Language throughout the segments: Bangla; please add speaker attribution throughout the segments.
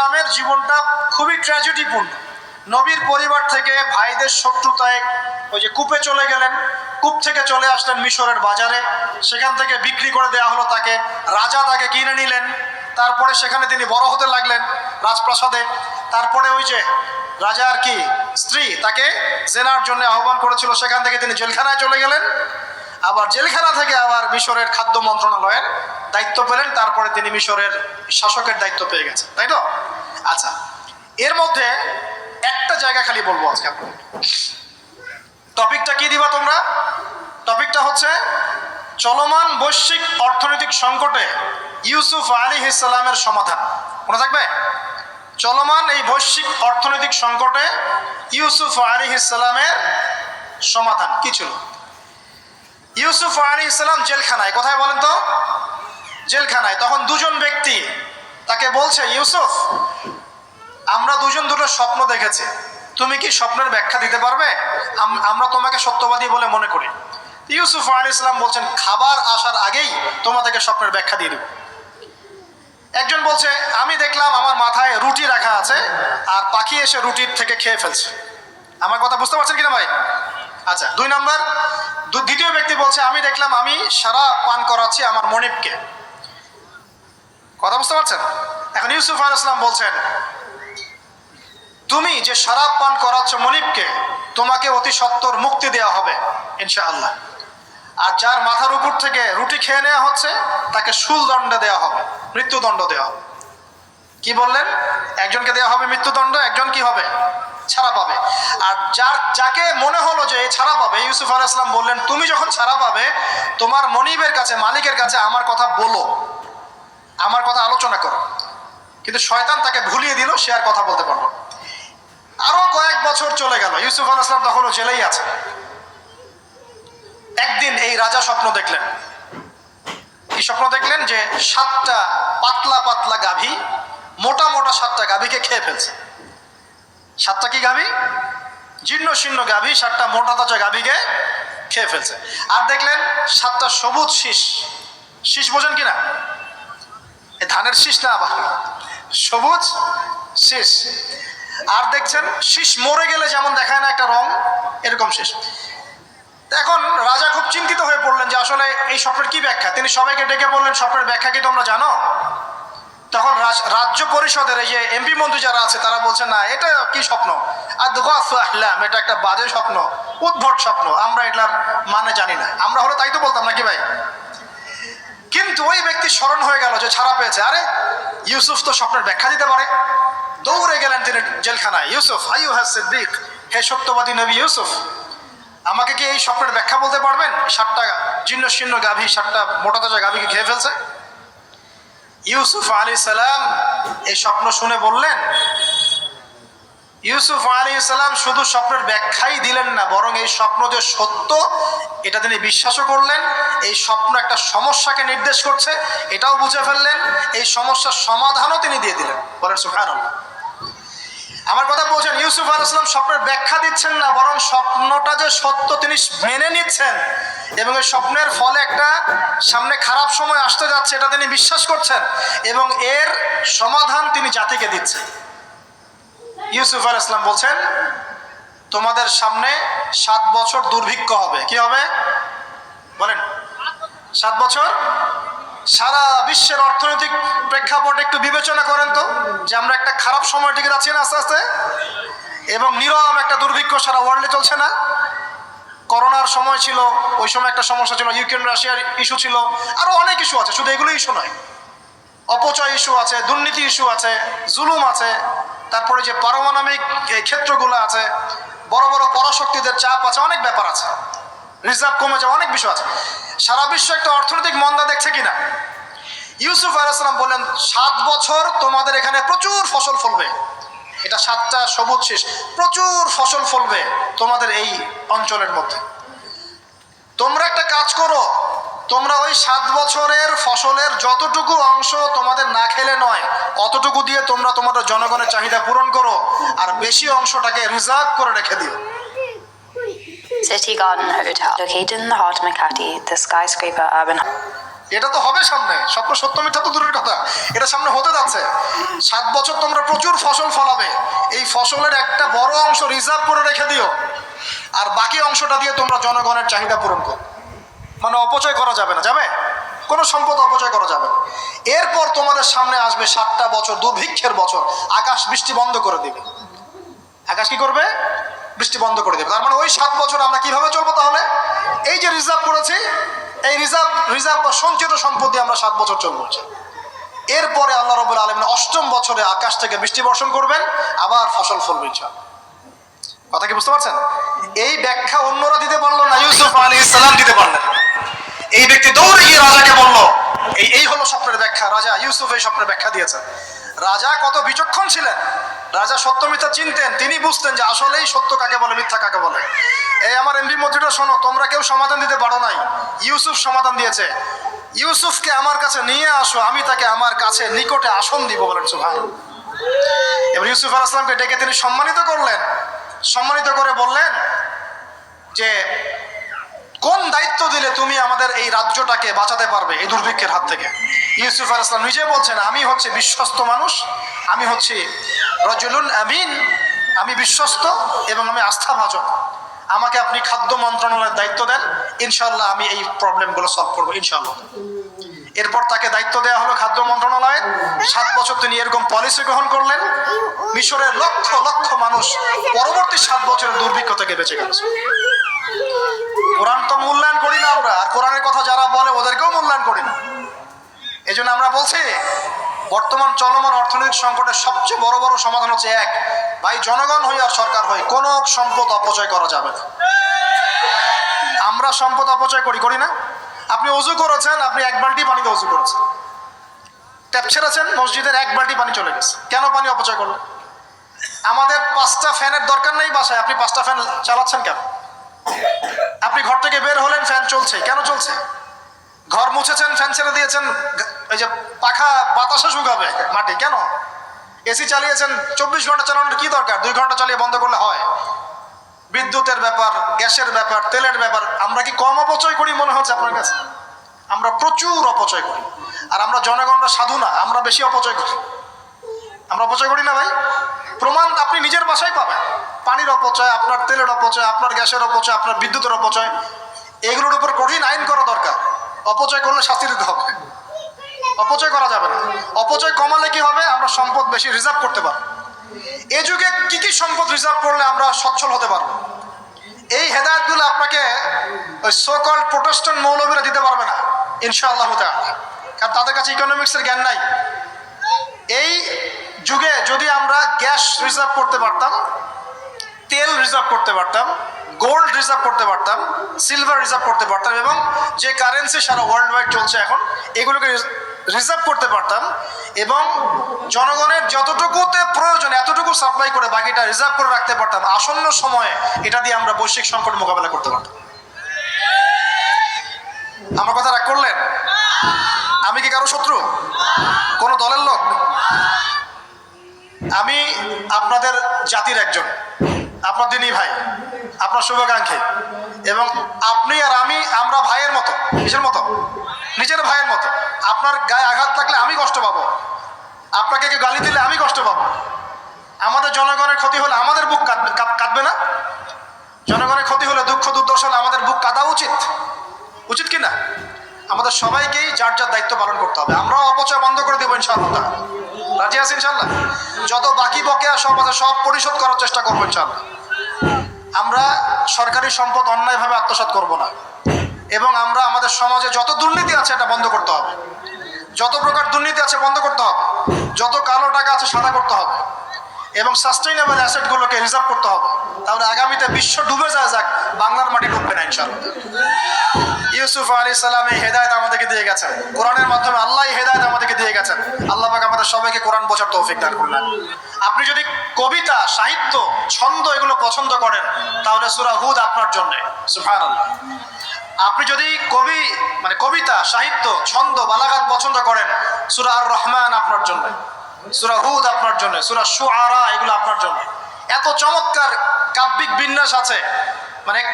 Speaker 1: ইসলামের জীবনটা খুবই ট্র্যাজেডিপূর্ণ। নবীর পরিবার থেকে ভাইদের শত্রুতায় ওই যে কূপে চলে গেলেন, কূপ থেকে চলে আসলেন মিশরের বাজারে, সেখান থেকে বিক্রি করে দেওয়া হলো তাকে, রাজা তাকে কিনে নিলেন, তারপরে সেখানে তিনি বড় হতে লাগলেন রাজপ্রাসাদে। তারপরে ওই যে রাজার কি স্ত্রী তাকে জেনার জন্য আহ্বান করেছিল, সেখান থেকে তিনি জেলখানায় চলে গেলেন, আবার জেলখানা থেকে আবার মিশরের খাদ্য মন্ত্রণালয়ের দায়িত্ব পেলেন, তারপরে তিনি মিশরের শাসকের দায়িত্ব পেয়ে গেছেন, তাই তো? আচ্ছা, এর মধ্যে একটা জায়গা খালি বলবো আজকে আপনাদের। টপিকটা কি দিবা তোমরা? টপিকটা হচ্ছে চলমান বৈশ্বিক অর্থনৈতিক সংকটে ইউসুফ আলাইহিস সালামের সমাধান। মনে থাকবে? চলমান এই বৈশ্বিক অর্থনৈতিক সংকটে ইউসুফ আলাইহিস সালামের সমাধান কি ছিল? ইউসুফ আলাইহিস সালাম জেলখানায়, কোথায় বলেন তো? জেলখানায়। তখন দুজন ব্যক্তি তাকে বলছে, ইউসুফ, আমরা দুজন দুটো স্বপ্ন দেখেছি, তুমি কি স্বপ্নের ব্যাখ্যা দিতে পারবে? আমরা তোমাকে সত্যবাদী বলে মনে করি। ইউসুফ আলাইহিস সালাম বলছেন, খাবার আসার আগেই তোমাদেরকে স্বপ্নের ব্যাখ্যা দিয়ে দেব। একজন বলছে, আমি দেখলাম আমার মাথায় রুটি রাখা আছে আর পাখি এসে রুটির থেকে খেয়ে ফেলছে। আমার কথা বুঝতে পারছেন কিনা ভাই? আচ্ছা, দুই নাম্বার দ্বিতীয় ব্যক্তি বলছে, আমি দেখলাম আমি শরাব পান করাচ্ছি আমার মনিবকে। কথা বুঝতে পারছেন? এখন ইউসুফ আলাইহিস সালাম বলছেন, তুমি যে শরাব পান করাচ্ছ মনিবকে, তোমাকে অতি সত্বর মুক্তি দেওয়া হবে ইনশাআল্লাহ। আর যার মাথার উপর থেকে রুটি খেয়ে নেওয়া হচ্ছে তাকে শুলদণ্ড দেওয়া হবে, মৃত্যুদণ্ড দেওয়া হবে। কি বললেন? একজনকে দেওয়া হবে মৃত্যুদণ্ড, একজন কি হবে? ছাড়া পাবে। আর যাকে মনে হলো যে ছাড়া পাবে, ইউসুফ আলাইহিস সালাম বললেন, তুমি যখন ছাড়া পাবে তোমার মনিবের কাছে, মালিকের কাছে আমার কথা বলো, আমার কথা আলোচনা করো। কিন্তু শয়তান তাকে ভুলিয়ে দিল, সে আর কথা বলতে পারলো। আরো কয়েক বছর চলে গেল, ইউসুফ আলাইহিস সালাম তখনও জেলেই আছে। একদিন এই রাজা স্বপ্ন দেখলেন। কি স্বপ্ন দেখলেন? যে 7টা পাতলা পাতলা গাভী, মোটা মোটা 7টা গাভীকে খেয়ে ফেলছে। 7টা কি গাভী? জীর্ণ শীর্ণ গাভী, 7টা মোটা তাজা গাভীকে খেয়ে ফেলছে। আর দেখলেন 7টা সবুজ শীষ, শীষ বোঝেন কিনা? এই ধানের শীষ না, আবার সবুজ শীষ। আর দেখছেন শীষ মরে গেলে যেমন দেখায় না একটা রং, এরকম শীষ। এখন রাজা খুব চিন্তিত হয়ে পড়লেন যে আসলে এই স্বপ্নের কি ব্যাখ্যা। তিনি সবাইকে ডেকে বললেন, স্বপ্নের ব্যাখ্যা কি তোমরা জানো? তখন রাজ্য পরিষদের এই যে এমপি মন্ত্রী যারা আছে তারা বলছে, না, এটা কি স্বপ্ন, এটা একটা বাজে স্বপ্ন, উদ্ভট স্বপ্ন, আমরা এটার মানে জানি না। আমরা হলো তাই তো বলতাম নাকি ভাই? কিন্তু ওই ব্যক্তি স্মরণ হয়ে গেল যে ছাড়া পেয়েছে, আরে ইউসুফ তো স্বপ্নের ব্যাখ্যা দিতে পারে। দৌড়ে গেলেন তিনি জেলখানায়। ইউসুফ, আইয়ুহা সিদ্দিক, হে সত্যবাদী নবী ইউসুফ, আমাকে কি এই স্বপ্নের ব্যাখ্যা বলতে পারবেন? 7টা জীর্ণ শীর্ণ গাভী 7টা মোটা তাজা গাভীকে খেয়ে ফেলছে। ইউসুফ আলাইহিস সালাম এই স্বপ্ন শুনে বললেন, ইউসুফ আলাইহিস সালাম শুধু স্বপ্নের ব্যাখ্যাই দিলেন না, বরং এই স্বপ্ন যে সত্য এটা তিনি বিশ্বাসও করলেন। এই স্বপ্ন একটা সমস্যাকে নির্দেশ করছে এটাও বুঝে ফেললেন। এই সমস্যার সমাধানও তিনি দিয়ে দিলেন। বলেন সুবহানাল্লাহ। আমার কথা বলছেন, ইউসুফ আলাইহিস সালাম স্বপ্নের ব্যাখ্যা দিচ্ছেন না, বরং স্বপ্নটা যে সত্য তিনি মেনে নিচ্ছেন এবং এই স্বপ্নের ফলে একটা সামনে খারাপ সময় আসতে যাচ্ছে এটা তিনি বিশ্বাস করছেন এবং এর সমাধান তিনি জাতিকে দিচ্ছেন। ইউসুফ আলাইহিস সালাম বলছেন, তোমাদের সামনে 7 বছর দুর্ভিক্ষ হবে। কি হবে বলেন? 7 বছর। সারা বিশ্বের অর্থনৈতিক প্রেক্ষাপট একটু বিবেচনা করেন তো, যে আমরা একটা খারাপ সময় টিকে যাচ্ছি না আস্তে আস্তে, এবং নীরব একটা দুর্ভিক্ষ সারা ওয়ার্ল্ডে চলছে না? করোনার সময় ছিল, ওই সময় একটা সমস্যা ছিল, ইউক্রেন রাশিয়ার ইস্যু ছিল, আরো অনেক ইস্যু আছে, শুধু এগুলো ইস্যু নয়, অপচয় ইস্যু আছে, দুর্নীতি ইস্যু আছে, জুলুম আছে, তারপরে যে পারমাণবিক ক্ষেত্রগুলো আছে, বড় বড় পরাশক্তিদের চাপ আছে, অনেক ব্যাপার আছে, রিজার্ভ কমে যাওয়া, অনেক বিষয় আছে। সারা বিশ্ব একটা অর্থনৈতিক মন্দা দেখছে কিনা? ইউসুফ আলাইহিস সালাম বললেন, 7 বছর তোমাদের এখানে প্রচুর ফসল ফলবে। এটা 7টা সবুজ শীষ, প্রচুর ফসল ফলবে তোমাদের এই অঞ্চলের মধ্যে। তোমরা একটা কাজ করো, তোমরা ওই 7 বছরের ফসলের যতটুকু অংশ তোমাদের না খেলে নয়, অতটুকু দিয়ে তোমরা তোমাদের জনগণের চাহিদা পূরণ করো, আর বেশি অংশটাকে রিজার্ভ করে রেখে দিও।
Speaker 2: City Garden Hotel, located in the heart of Makati, the skyscraper urban.
Speaker 1: এটা তো হবে সামনে, স্বপ্ন সত্য মিথ্যা তো দূরের কথা, এটা সামনে হতে যাচ্ছে। 7 বছর তোমরা প্রচুর ফসল ফলাবে, এই ফসলের একটা বড় অংশ রিজার্ভ করে রেখে দিও, আর বাকি অংশটা দিয়ে তোমরা জনগণের চাহিদা পূরণ করো। মানে অপচয় করা যাবে না, যাবে কোনো সম্পদ অপচয় করা যাবে না। এরপর তোমাদের সামনে আসবে 7টা বছর দুর্ভিক্ষের বছর, আকাশ বৃষ্টি বন্ধ করে দিবে। আকাশ কি করবে? বৃষ্টি বন্ধ করে দেবে। তার মানে ওই 7 বছর আমরা কিভাবে চলবো তাহলে? এই যে রিজার্ভ করেছি, এই রিজার্ভ বা সঞ্চিত সম্পদ দিয়ে আমরা 7 বছর চলবো। এরপরে আল্লাহ রাব্বুল আলামিন 8ম বছরে আকাশ থেকে বৃষ্টি বর্ষণ করবেন, আবার ফসল ফলবে ইনশাআল্লাহ। কথা কি বুঝতে পারছেন? এই ব্যাখ্যা অন্যরা দিতে পারলো না, ইউসুফ আলাইহিস সালাম দিতে পারলেন। এই ব্যক্তি দৌড়ে গিয়ে রাজাকে বলল, এই হলো স্বপ্নের ব্যাখ্যা। রাজা ইউসুফ এই স্বপ্নের ব্যাখ্যা দিয়েছেন। রাজা কত বিচক্ষণ ছিলেন, রাজা সত্য মিথ্যা চিনতেন। তিনি বুঝতেন যে আসলেই সত্য কাকে বলে, মিথ্যা কাকে বলে। এই আমার এমপি মন্ত্রীরা শোনো, তোমরা কেউ সমাধান দিতে পারো নাই, ইউসুফ সমাধান দিয়েছে। ইউসুফকে আমার কাছে নিয়ে আসো, আমি তাকে আমার কাছে নিকটে আসন দিব, বলেন সুবহানাল্লাহ। এবার ইউসুফ আলাইহিস সালামকে ডেকে তিনি সম্মানিত করলেন, সম্মানিত করে বললেন যে কোন দায়িত্ব দিলে তুমি আমাদের এই রাজ্যটাকে বাঁচাতে পারবে এই দুর্ভিক্ষের হাত থেকে। ইউসুফ আলাইহিস সালাম নিজে বলছেন, আমি হচ্ছে বিশ্বস্ত মানুষ, আমি হচ্ছে রাজুলুন আমিন, আমি বিশ্বস্ত এবং আমি আস্থাভাজন। আমাকে আপনি খাদ্য মন্ত্রণালয়ের দায়িত্ব দেন, ইনশাআল্লাহ আমি এই প্রবলেমগুলো সলভ করবো ইনশাআল্লাহ। এরপর তাকে দায়িত্ব দেওয়া হলো খাদ্য মন্ত্রণালয়ের। 7 বছর তিনি এরকম পলিসি গ্রহণ করলেন। মিশরের লক্ষ লক্ষ মানুষ পরবর্তী 7 বছরের দুর্ভিক্ষ থেকে বেঁচে গেল। কোরআন তো মূল্যায়ন করি না আমরা, আর কোরআনের কথা যারা বলে ওদেরকেও মূল্যায়ন করি না। এই জন্য আমরা বলছি বর্তমান চলমান অর্থনৈতিক সংকটের সবচেয়ে বড় বড় সমাধান হচ্ছে এক, ভাই জনগণ হই আর সরকার হই, কোনো সম্পদ অপচয় করা যাবে না। আমরা সম্পদ অপচয় করি না? আপনি অজু করেছেন, আপনি 1 বালতি পানিতে অজু করেছেন, ট্যাপ ছেড়েছেন, মসজিদের 1 বালতি পানি চলে গেছে, কেন পানি অপচয় করলেন? আমাদের 5টা ফ্যানের দরকার নেই বাসায়, আপনি 5টা ফ্যান চালাচ্ছেন কেন? আপনি ঘর থেকে বের হলেন, ফ্যান চলছে, কেন চলছে? ঘর মুছেছেন, ফ্যান ছেড়ে দিয়েছেন, এই যে পাখা বাতাসে শুকাবে মাটি, কেন? এসি চালিয়েছেন, 24 ঘন্টা চালানোর কি দরকার? 2 ঘন্টা চালিয়ে বন্ধ করলে হয়। বিদ্যুতের ব্যাপার, গ্যাসের ব্যাপার, তেলের ব্যাপার, আমরা কি কম অপচয় করি মনে হচ্ছে আপনার কাছে? আমরা প্রচুর অপচয় করি। আর আমরা জনগণরা সাধু না, আমরা বেশি অপচয় করি। আমরা অপচয় করি না ভাই? প্রমাণ আপনি নিজের বাসায় পাবেন। পানির অপচয়, আপনার তেলের অপচয়, আপনার গ্যাসের অপচয়, আপনার বিদ্যুতের অপচয়, এগুলোর উপর কঠিন আইন করা দরকার। অপচয় করলে শাস্তি দিতে হবে, অপচয় করা যাবে না। অপচয় কমালে কি হবে? আমরা সম্পদ বেশি রিজার্ভ করতে পারবো। এই যুগে কি কি সম্পদ রিজার্ভ করলে আমরা সচ্ছল হতে পারবো, এই হেদায়েতগুলো আপনাকে ওই সোকল প্রোটেস্ট্যান্ট মৌলবীরা দিতে পারবে না ইনশাআল্লাহ তাআলা, কারণ তাদের কাছে ইকোনমিক্সের জ্ঞান নাই। এই যুগে যদি আমরা গ্যাস রিজার্ভ করতে পারতাম, তেল রিজার্ভ করতে পারতাম, গোল্ড রিজার্ভ করতে পারতাম, সিলভার রিজার্ভ করতে পারতাম, এবং যে কারেন্সি সারা ওয়ার্ল্ড ওয়াইড চলছে এখন, এগুলোকে রিজার্ভ করতে পারতাম, এবং জনগণের যতটুকুতে প্রয়োজন এতটুকু সাপ্লাই করে বাকিটা রিজার্ভ করে রাখতে পারতাম, আসন্ন সময়ে এটা দিয়ে আমরা বৈশ্বিক সংকট মোকাবেলা করতে পারতাম। আমার কথা রাগ করলেন? আমি কি কারো শত্রু? কোনো দলের লোক? আমি আপনাদের জাতির একজন, আপনার দিনই ভাই, আপনার শুভাকাঙ্ক্ষী, এবং আপনি আর আমরা ভাইয়ের মতো। কিসের মতো? নিজের ভাইয়ের মতো। আপনার গায়ে আঘাত লাগলে আমি কষ্ট পাবো, আপনাকে কেউ গালি দিলে আমি কষ্ট পাবো। আমাদের জনগণের ক্ষতি হলে আমাদের বুক কাঁদবে না? জনগণের ক্ষতি হলে, দুঃখ দুর্দশা হলে আমাদের বুক কাঁদা উচিত, উচিত কি না? আমাদের সবাইকেই যার যার দায়িত্ব পালন করতে হবে। আমরাও অপচয় বন্ধ করে দেবো ইনশাআল্লাহ। রাজি আছি ইনশাআল্লাহ? যত বাকি বকেয়া সব আছে সব পরিশোধ করার চেষ্টা করবো ইনশাআল্লাহ। আমরা সরকারি সম্পদ অন্যায়ভাবে আত্মসাৎ করব না, এবং আমরা আমাদের সমাজে যত দুর্নীতি আছে এটা বন্ধ করতে হবে। যত প্রকার দুর্নীতি আছে বন্ধ করতে হবে, যত কালো টাকা আছে সাদা করতে হবে, এবং সাস্টেইনেবল অ্যাসেটগুলোকে রিজার্ভ করতে হবে। তাহলে আগামীতে বিশ্ব ডুবে যায়, যাক, বাংলার মাটি ডুববে না ইনশাআল্লাহ। ইউসুফ আলাইহিস সালাম এই হেদায়েত আমাদেরকে দিয়ে গেছেন, কোরআনের মাধ্যমে আল্লাহ এই হেদায়েত আমাদেরকে দিয়ে গেছেন। আল্লাহ পাক আমাদের সবাইকে কোরআন বোঝার তৌফিক দান করলেন। আপনি যদি কবিতা, সাহিত্য, ছন্দ এগুলো পছন্দ করেন তাহলে সূরা হুদ আপনার জন্য, সুবহানাল্লাহ। আপনি যদি কবিতা, সাহিত্য, ছন্দ, বালাগাত পছন্দ করেন, সূরা আর রহমান আপনার জন্য, সূরা হুদ আপনার জন্য, সূরা শুআরা এগুলো আপনার জন্য। এত চমৎকার কাব্যিক বিন্যাস আছে,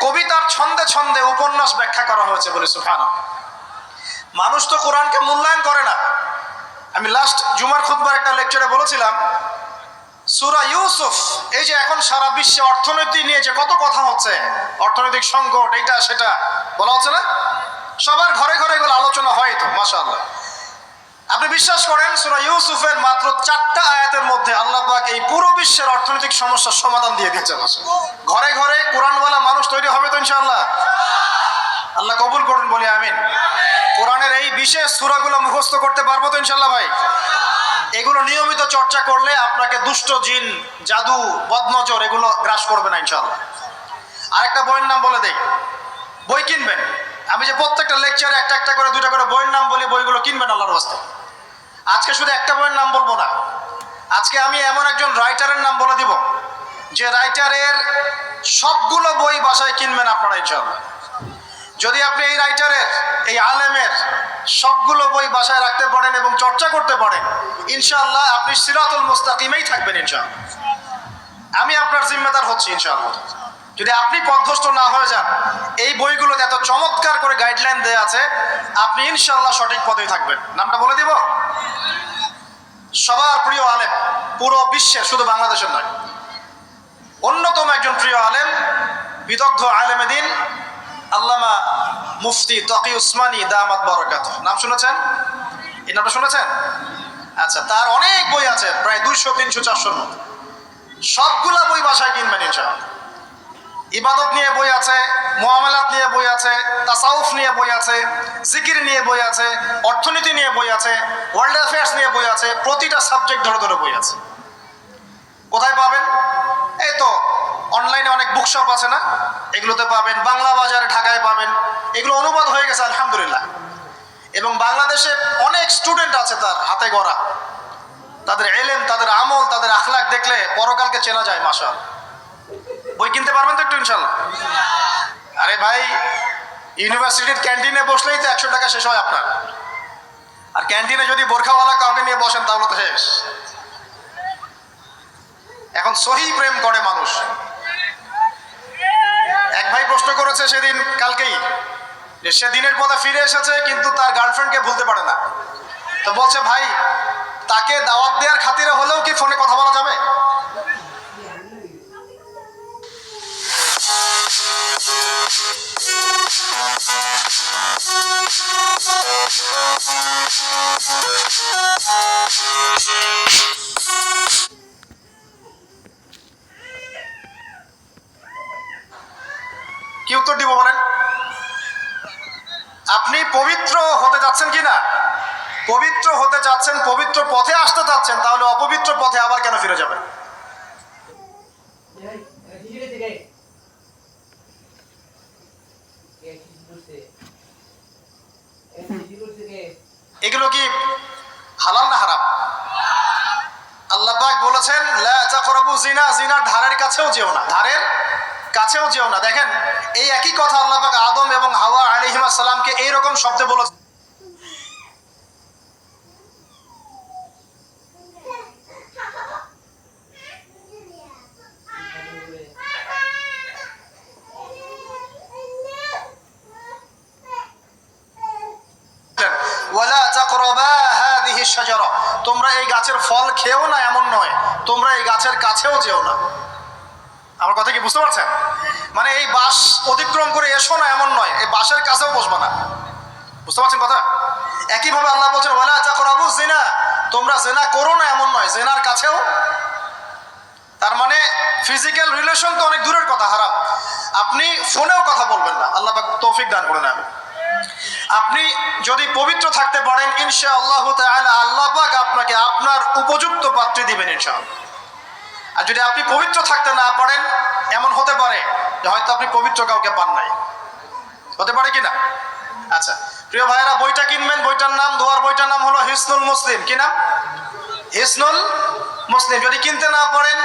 Speaker 1: কবিতার ছন্দে ছন্দে উপন্যাস ব্যাখ্যা করা হয়েছে বলে, সুবহানাল্লাহ। মানুষ তো কোরআনকে মূল্যায়ন করে না। আমি লাস্ট জুমার খুতবার একটা লেকচারে বলেছিলাম, সূরা ইউসুফ, এই যে এখন সারা বিশ্বে অর্থনীতি নিয়ে যে কত কথা হচ্ছে, অর্থনৈতিক সংকট, এইটা সেটা বলা হচ্ছে না, সবার ঘরে ঘরে এগুলো আলোচনা হয় তো, মাশাআল্লাহ। আপনি বিশ্বাস করেন সূরা ইউসুফের মাত্র 4টা আয়াতের মধ্যে আল্লাহ পাক এই পুরো বিশ্বের অর্থনৈতিক সমস্যার সমাধান দিয়ে দিয়েছেন। ঘরে ঘরে কোরআনওয়ালা মানুষ তৈরি হবে তো ইনশাআল্লাহ। আল্লাহ কবুল করুন, বলি আমিন। কোরআনের এই বিশেষ সূরাগুলো মুখস্থ করতে পারবো তো ইনশাআল্লাহ ভাই। এগুলো নিয়মিত চর্চা করলে আপনাকে দুষ্ট জিন, জাদু, বদনজর এগুলো গ্রাস করবে না ইনশাআল্লাহ। আরেকটা বইয়ের নাম বলে দেই, বই কিনবেন। আমি যে প্রত্যেকটা লেকচারে একটা একটা করে 2টা করে বইয়ের নাম বলি, বইগুলো কিনবেন আল্লাহর রাস্তে। আজকে শুধু একটা বইয়ের নাম বলবো না, আজকে আমি এমন একজন রাইটারের নাম বলে দিব যে রাইটারের সবগুলো বই বাসায় কিনবেন আপনারা ইনশাআল্লাহ। যদি আপনি এই রাইটারের, এই আলেমের সবগুলো বই বাসায় রাখতে পারেন এবং চর্চা করতে পারেন, ইনশাআল্লাহ আপনি সিরাতুল মুস্তাকিমেই থাকবেন ইনশাআল্লাহ। আমি আপনার জিম্মেদার হচ্ছি ইনশাআল্লাহ। যদি আপনি পথভ্রষ্ট না হয়ে যান, এই বইগুলোতে এত চমৎকার করে গাইডলাইন দেয়া আছে, আপনি ইনশাআল্লাহ সঠিক পথেই থাকবেন। নামটা বলে দিব, সবার প্রিয় আলেম, পুরো বিশ্বের, শুধু বাংলাদেশের নয়, অন্যতম একজন প্রিয় আলেম, বিদগ্ধ আলেমে দ্বীন আল্লামা মুফতি তকি উসমানী দামাত বারাকাতুহু। নাম শুনেছেন? এই নামটা শুনেছেন? আচ্ছা, তার অনেক বই আছে, প্রায় 200, 300, 400-র মতো। সবগুলা বই বাসায় কিনবেন ইনশাআল্লাহ। ইবাদত নিয়ে বই আছে, মুআমালাত নিয়ে বই আছে, তাসাউফ নিয়ে বই আছে, জিকির নিয়ে বই আছে, অর্থনীতি নিয়ে বই আছে, ওয়ার্ল্ড অ্যাফেয়ার্স নিয়ে বই আছে, প্রতিটা সাবজেক্ট ধরে ধরে বই আছে। কোথায় পাবেন? এই তো অনলাইনে অনেক বুকশপ আছে না, এগুলোতে পাবেন। বাংলা বাজারে ঢাকায় পাবেন, এগুলো অনুবাদ হয়ে গেছে আলহামদুলিল্লাহ। এবং বাংলাদেশে অনেক স্টুডেন্ট আছে তার হাতে গড়া, তাদের এলেম, তাদের আমল, তাদের আখলাক দেখলে পরকালকে চেনা যায়। মাশাআল্লাহ, বই কিনতে পারবেন তো একটু ইনশাআল্লাহ। আরে ভাই, ইউনিভার্সিটির ক্যান্টিনে বসলেই তো 100 টাকা শেষ হয় আপনার, আর ক্যান্টিনে যদি বোরখাওয়ালা কাউকে নিয়ে বসেন তাহলে তো শেষ। এখন সহি প্রেম করে মানুষ। এক ভাই প্রশ্ন করেছে সেদিন, কালকেই, যে সে দিনের পথে ফিরে এসেছে কিন্তু তার গার্লফ্রেন্ডকে ভুলতে পারে না। তো বলছে, ভাই তাকে দাওয়াত দেওয়ার খাতিরে হলেও কি ফোনে কথা বলা যাবে? কি উত্তর দিব বলেন? আপনি পবিত্র হতে যাচ্ছেন কিনা? পবিত্র হতে যাচ্ছেন, পবিত্র পথে আসতে যাচ্ছেন, তাহলে অপবিত্র পথে আবার কেন ফিরে যাবেন? এগুলো কি হালাল না হারাম? আল্লাহ পাক বলেছেন, লা তাকরাবু জিনা, জিনার ধারের কাছেও যেও না, ধারের কাছেও যেও না। দেখেন, এই একই কথা আল্লাহ পাক আদম এবং হাওয়া আলাইহিস সালামকে এইরকম শব্দে বলেছেন। ওয়ালা তাকরাবা হাযিহি শাজারা, তোমরা এই গাছের ফল খেও না এমন নয়, তোমরা এই গাছের কাছেও যেও না। আমার কথা কি বুঝতে পারছেন? মানে এই বাঁশ অতিক্রম করে এসো না এমন নয়, এই বাঁশের কাছেও বসবা না। বুঝতে পারছেন কথা? একইভাবে আল্লাহ বলছেন, ওয়ালা তাকরাবু জিনা, তোমরা জিনা করো না এমন নয়, জিনার কাছেও। তার মানে ফিজিক্যাল রিলেশন তো অনেক দূরের কথা, হারাম। আপনি ফোনেও কথা বলবেন না, আল্লাহ পাক তৌফিক দান করে নেন। আপনি যদি পবিত্র থাকতে পারেন ইনশাআল্লাহ তাআলা, আল্লাহ পাক আপনাকে আপনার উপযুক্ত পাত্রী দিবেন ইনশাআল্লাহ। আর যদি আপনি পবিত্র থাকতে না পারেন, এমন হতে পারে যে হয়তো আপনি পবিত্র কাউকে পান নাই, হতে পারে কিনা? আচ্ছা প্রিয় ভাইয়েরা, বইটা কিনবেন। বইটার নাম, দোয়ার বইটার নাম হলো হিসনুল মুসলিম। কি নাম? হিসনুল মুসলিম। যদি কিনতে না পারেন,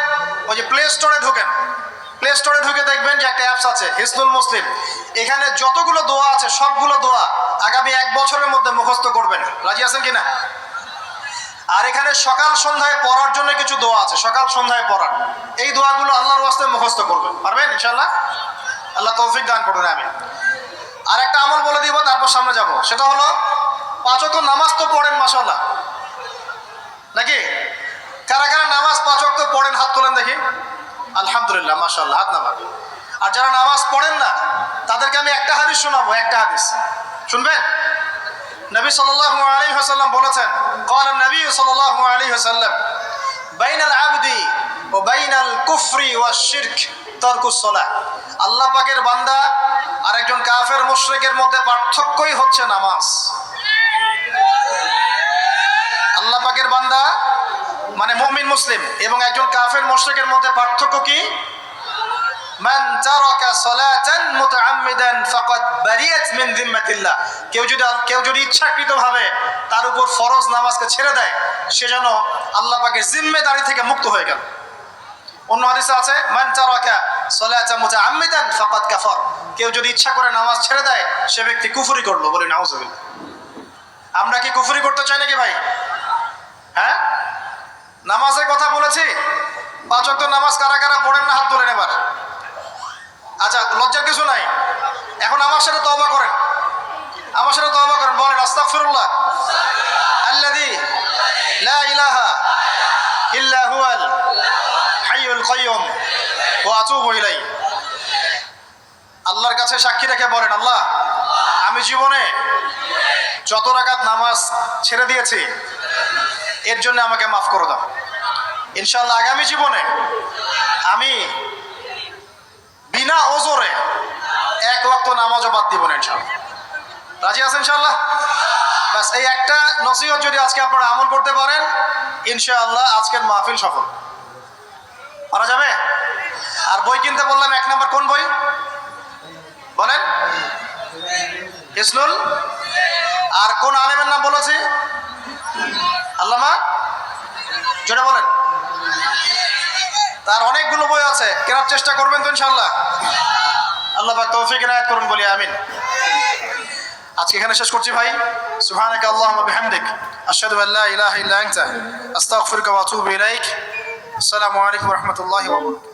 Speaker 1: ওই যে প্লে স্টোরে ঢোকেন, প্লে স্টোরে ঢুকে দেখবেন যে একটা অ্যাপস আছে হিসনুল মুসলিম। এখানে যতগুলো দোয়া আছে সবগুলো দোয়া আগামী 1 বছরের মধ্যে মুখস্থ করবেন। রাজি আছেন কিনা? আর এখানে সকাল সন্ধ্যায় পড়ার জন্য কিছু দোয়া আছে, সকাল সন্ধ্যায় পড়ার। এই দোয়াগুলো আল্লাহর ওয়াস্তে মুখস্থ করবেন। পারবেন ইনশাআল্লাহ? আল্লাহ তৌফিক দান করুন। আমি আর একটা আমল বলে দিব, তারপর সামনে যাব। সেটা হলো 5 ওয়াক্ত নামাজ তো পড়েন মাশাআল্লাহ, নাকি? কারা কারা নামাজ 5 ওয়াক্ত পড়েন হাত তোলেন দেখি। আলহামদুলিল্লাহ, মাশাআল্লাহ, হাত নামান। আর যারা নামাজ পড়েন না তাদেরকে আমি একটা হাদিস শোনাবো, একটা হাদিস শুনবেন। নবী সাল্লাল্লাহু আলাইহি ওয়াসাল্লাম বলেছেন, قال النبي صلى الله عليه وسلم بين العبد وبين الكفر والشرك ترك الصلاة। আল্লাহ পাকের বান্দা আর একজন কাফের মুশরিকের মধ্যে পার্থক্যই হচ্ছে নামাজ। আল্লাহ পাকের বান্দা মানে মুমিন মুসলিম এবং একজন কাফের মুশরিকের মধ্যে পার্থক্য কি? মান তারাকা সালাতান মুতাআম্মিদান ফাকাদ বারিয়াত মিন যিম্মাতিল্লাহ। কেউ যদি ইচ্ছাকৃতভাবে তার উপর ফরজ নামাজকে ছেড়ে দেয়, সে যেন আল্লাহ পাকের জিম্মেদারি থেকে মুক্ত হয়ে গেল। অন্য হাদিসে আছে মান তারাকা সালাতান মুতাআম্মিদান ফাকাদ কাফার। কেউ যদি ইচ্ছা করে নামাজ ছেড়ে দেয়, সে ব্যক্তি কুফরি করলো। বলি নাউজুবিল্লাহ। আমরা কি কুফরি করতে চাই নাকি ভাই? হ্যাঁ, নামাজের কথা বলেছি। 5 ওয়াক্ত নামাজ কারা কারা পড়েন না হাত তোলেন এবার। আচ্ছা, লজ্জার কিছু নাই। এখন আমার সাথে তওবা করেন, আমার সাথে তওবা করেন, বলেন আস্তাগফিরুল্লাহ আল্লাযী লা ইলাহা ইল্লা হুয়াল হাইয়ুল কাইয়্যুম ওয়া আতুবু ইলাইহি। আল্লাহর কাছে সাক্ষী রেখে বলেন, আল্লাহ, আমি জীবনে যত রাকাত নামাজ ছেড়ে দিয়েছি এর জন্য আমাকে মাফ করে দাও। ইনশাআল্লাহ আগামী জীবনে আমি বিনা ওজরে 1 ওয়াক্ত নামাজও বাদ দিব না ইনশাআল্লাহ। রাজি আছেন ইনশাআল্লাহ? বাস এই একটা নসিহত যদি আজকে আপনারা আমল করতে পারেন, ইনশাআল্লাহ আজকের মাহফিল সফল। পারা যাবে? আর বই কিনতে বললাম, 1 নাম্বার কোন বই বলেন? হিসনুল। আর কোন আলেমের নাম বলেছি? আল্লামা, যেটা বলেন। তার অনেকগুলো বই আছে, কেনার চেষ্টা করবেন তো ইনশাআল্লাহ। আল্লাহ পাক তৌফিক ইনায়াত করুন, বলি আমিন। আজকে এখানে শেষ করছি ভাই। সুবহানাকা আল্লাহুম্মা ওয়া বিহামদিক আশহাদু আল্লা ইলাহা ইল্লা আনতা আস্তাগফিরুকা ওয়া আতুবু ইলাইক। আসসালামু আলাইকুম ওয়া রাহমাতুল্লাহি ওয়া বারাকাতুহু।